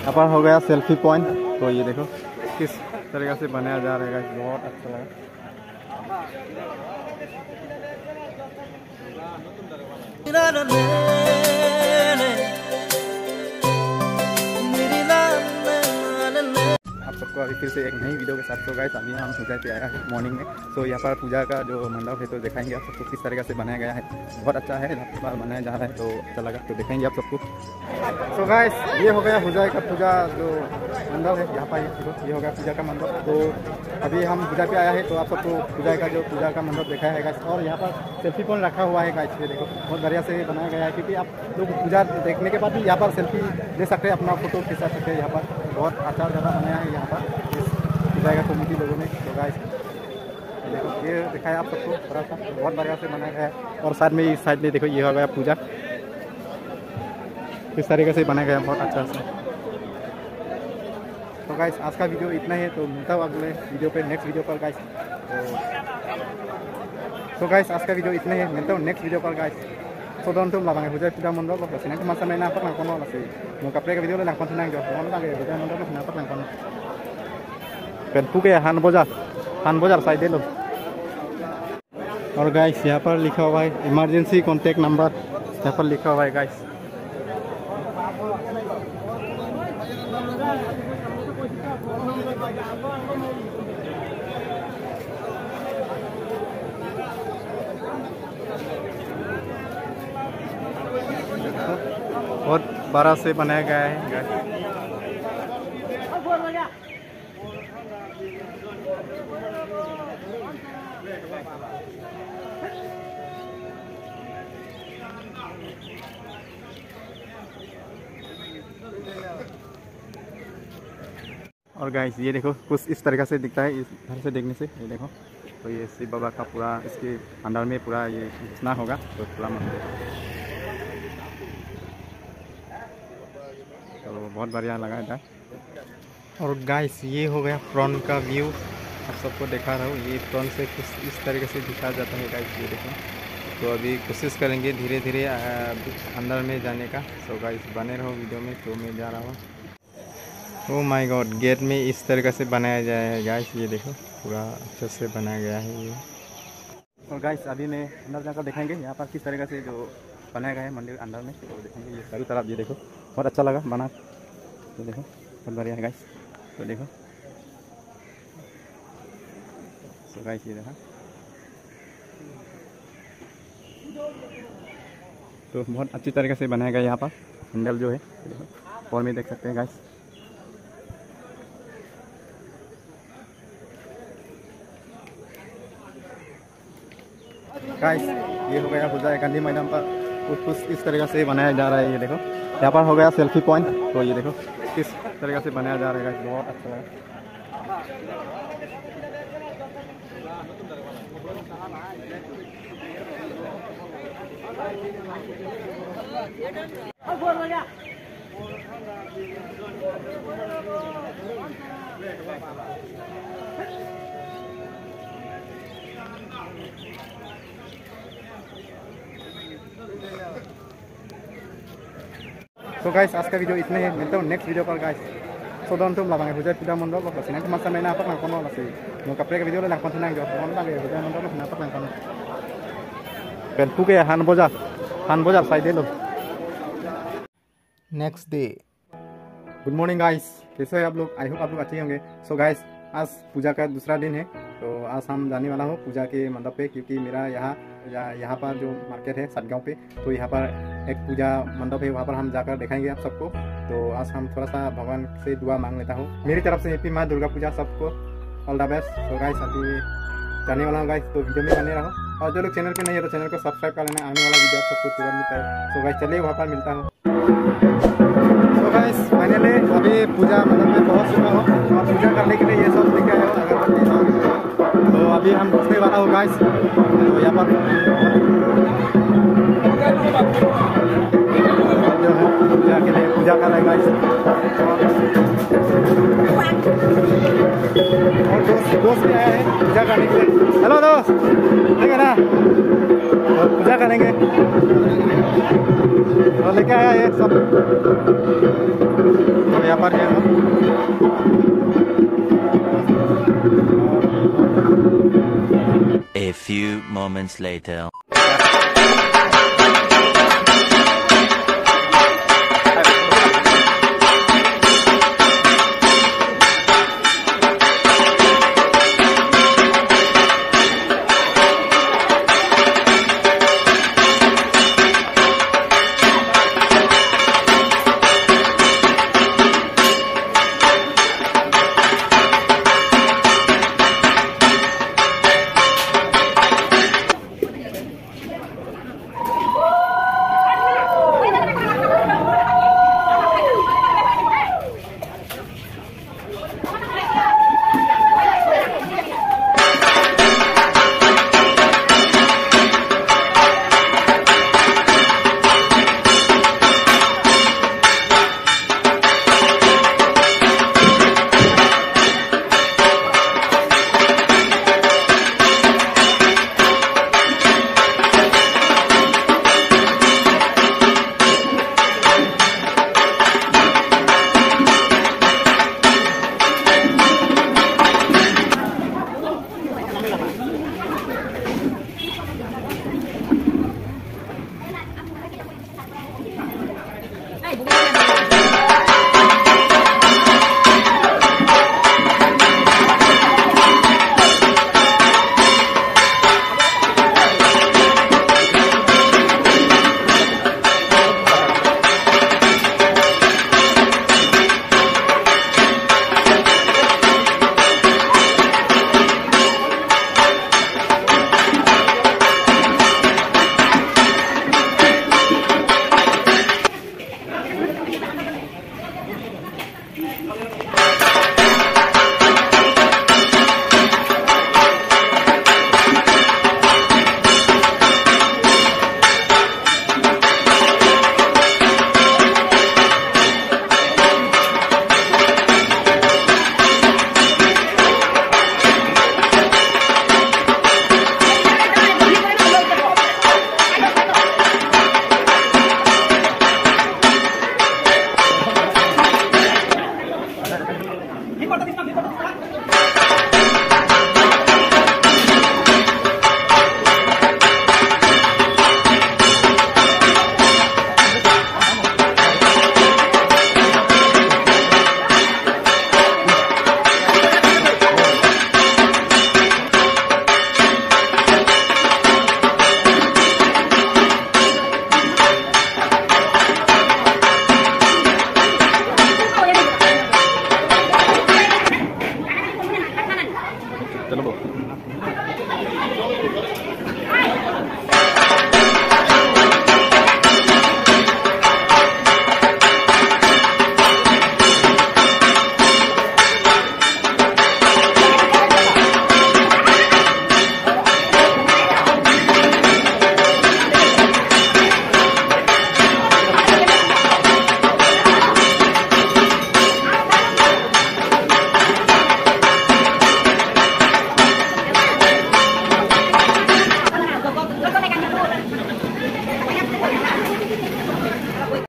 यहाँ पर हो गया सेल्फी पॉइंट। तो ये देखो किस तरीके से बनाया जा रहा है, बहुत अच्छा लगा। आप सबको अभी फिर से एक नई वीडियो के साथ। तो गाइस अभी हम पूजा पे आया है मॉर्निंग में। तो यहाँ पर पूजा का जो मंडप है तो दिखाएंगे आप सबको किस तरीके से बनाया गया है। बहुत अच्छा है, बार बनाया जा रहा है तो अच्छा लगा, तो दिखाएंगे आप सबको। तो गाइस ये हो गया पूजा का पूजा जो मंडप है यहाँ पर, ये हो गया पूजा का मंडप। तो अभी हम पूजा पे आया है तो आप सबको पूजा का मंडप दिखाया है गाइस। और यहाँ पर सेल्फी पॉइंट रखा हुआ है गाइस, ये देखो बहुत बढ़िया से बनाया गया है, क्योंकि आप लोग पूजा देखने के बाद भी यहाँ पर सेल्फी ले सकते हैं, अपना फोटो खिंचा सकते हैं। यहाँ पर बहुत अच्छा ज़्यादा बनाया है यहाँ पर इस पूजा का कमेटी लोगों ने। तो गाइस देखो ये दिखाया आप सबको थोड़ा सा, बहुत बढ़िया से बनाया गया है। और साइड में इस साइड में देखो ये हो गया पूजा, इस तरीके से बनाया गया बहुत अच्छा से। तो गाइस आज का वीडियो इतना ही है, तो मिलता हूँ अगले वीडियो पे, नेक्स्ट वीडियो पर गाइस। तो गाइस आज का वीडियो इतना ही है, मिलता हूँ नेक्स्ट वीडियो पर guys. So don't tell me who sudah mundur loh, sini aku masa main apa nang kono masih. Mau kapre ke video lah nang kono nang jauh. Kono lagi sudah mundur loh, kenapa nang kono? पेंपू के हान बाजार side लो। और guys यहाँ पर लिखा हुआ है इमरजेंसी कॉन्टैक्ट नंबर, यहाँ पर लिखा हुआ है गाइस। बहुत बड़ा से बनाया गया है गाइस। और गाइस ये देखो कुछ इस तरीक़ा से दिखता है, इस घर से देखने से। ये देखो तो ये शिव बाबा का पूरा इसके अंदर में पूरा ये घुसना होगा, तो पूरा मंदिर तो बहुत बढ़िया लगा था। और गाइस ये हो गया फ्रंट का व्यू, आप सबको दिखा रहा हूँ। ये फ्रंट से कुछ इस तरीके से दिखाया जाता है गाइस, ये देखो। तो अभी कोशिश करेंगे धीरे धीरे अंदर में जाने का। तो गाइस बने रहो वीडियो में, तो मैं जा रहा हूँ। ओ माय गॉड, गेट में इस तरीके से बनाया जाए है गाइस, ये देखो पूरा अच्छे से बनाया गया है ये। और गाइस अभी मैं अंदर जाकर दिखाएंगे यहाँ पर किस तरीके से जो बनाया गया है मंदिर अंदर में, तो देखेंगे ये चारों तरफ। ये देखो बहुत अच्छा लगा बना, ये देखो बहुत बढ़िया है गाइस। तो देखो तो गाइस ये देखा, तो बहुत अच्छी तरीके से बनाया गया यहाँ पर हैंडल जो है, देखो और में देख सकते हैं गाइस। गाइस ये हो गया पूजा गांधी मैदान पर, कुछ इस तरीके से बनाया जा रहा है। ये देखो यहाँ पर हो गया सेल्फी पॉइंट। तो ये देखो किस तरीके से बनाया जा रहा है गाइस, बहुत अच्छा लगा। तो गाइस आज का वीडियो इतना ही, मिलता हूँ नेक्स्ट वीडियो पर guys. So don't tell me who sudah mundur loh, sini aku masa main apa nang kono masih. Mau kapre ke video lah nang kono nang jauh. Kono lagi sudah mundur loh, kenapa nang kono? पेंपू के हान बाजार side लो। Next day, good morning guys, कैसे हैं आप लोग? I hope आप लोग अच्छे होंगे। सो गाइस आज पूजा का दूसरा दिन है, तो आज हम जाने वाला हूँ पूजा के मंडप पे, क्योंकि मेरा यहाँ पर जो मार्केट है सटगांव पे, तो यहाँ पर एक पूजा मंडप है, वहाँ पर हम जाकर दिखाएंगे आप सबको। तो आज हम थोड़ा सा भगवान से दुआ मांग लेता हूँ। मेरी तरफ से हैप्पी माँ दुर्गा पूजा सबको, ऑल द बेस्ट। तो गाइस अभी जाने वाला हूँ गाइस, तो वीडियो में बने रहो। और जो लोग चैनल पे नहीं है तो चैनल को सब्सक्राइब कर लेना, आने वाला वीडियो आप सबको तुरंत मिलता है। तो गाइस चलिए वहाँ पर मिलता हूँ। तो गाइस फाइनली अभी पूजा मंडप में पहुँच चुका हूँ, और पूजा करने के लिए ये सब लेके आया हूँ अगरबत्ती सब। तो अभी हम घुसने वाला हूँ गाइस, तो यहाँ पर जो है पूजा के लिए पूजा कर रहे हैं गाइस। और दोस्त भी आया है पूजा करने के लिए। हेलो दोस्त, ठीक है ना? तो पूजा करेंगे तो लेके आया ये सब। तो यहाँ पर ये A few moments later.